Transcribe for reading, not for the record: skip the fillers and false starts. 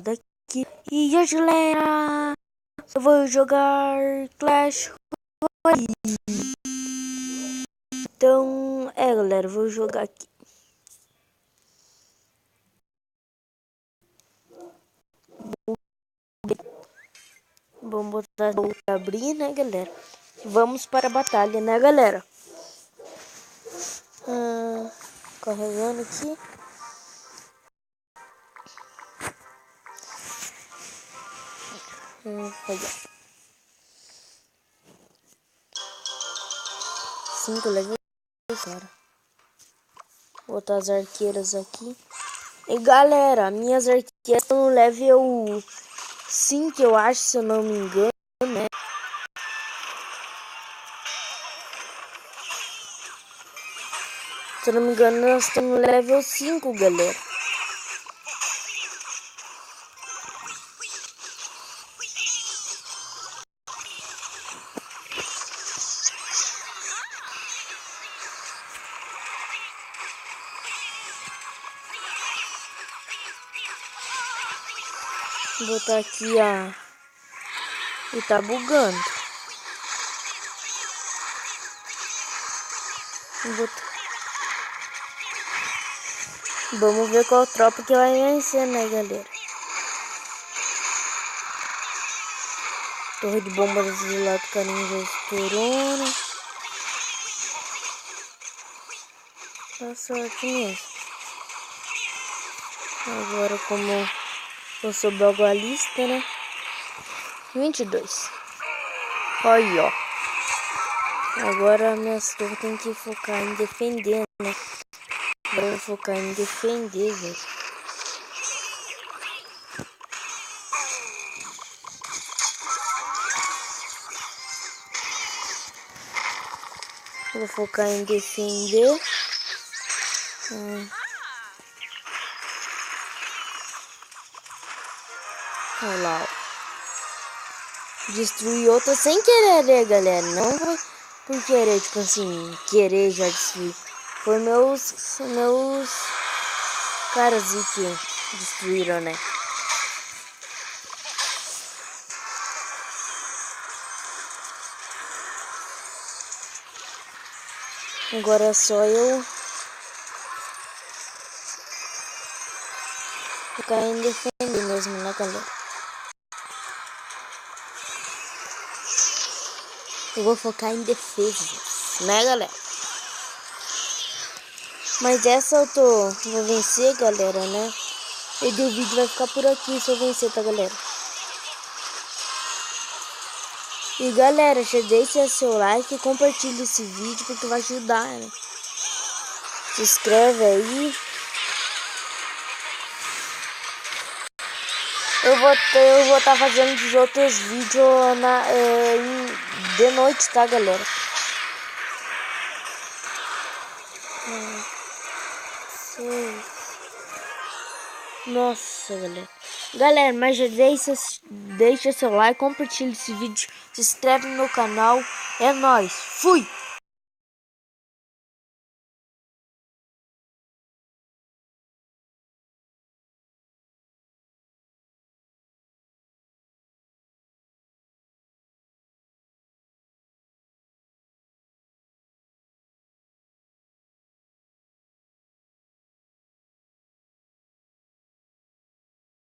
daqui. E hoje, galera, eu vou jogar Clash Royale. Então, galera, eu vou jogar aqui. Vamos botar pra abrir, né, galera? Vamos para a batalha, né, galera? Carregando aqui. Olha. 5 level, cara. Vou botar as arqueiras aqui. E galera, minhas arqueiras estão no level 5, eu acho, se eu não me engano, né? Se eu não me engano, nós estamos no level 5, galera. Vou botar aqui e tá bugando. Vamos ver qual tropa que vai vencer, né, galera? Torre de bombas do lado do carinho já estourou, né? Tá sorte mesmo. Agora, como eu sou bagualista, né? 22. Aí, ó. Agora minhas torres tem que focar em defender, né? Agora eu vou focar em defender, velho. Vou focar em defender. Olha lá, ó. Destruir outra sem querer, né, galera? Não foi por querer, tipo assim, querer já destruir. Foi meus caras que destruíram, né? Agora é só eu ficar em defender mesmo, né, galera? Eu vou focar em defesa, né, galera? Mas essa eu vou vencer, galera, né? E o vídeo vai ficar por aqui se eu vencer, tá, galera? E galera, já deixa seu like e compartilha esse vídeo porque vai ajudar, né? Se inscreve aí. Eu vou estar fazendo os outros vídeos de noite, tá, galera? Nossa, galera. Galera, mas já deixa seu like, compartilha esse vídeo, se inscreve no meu canal. É nóis. Fui!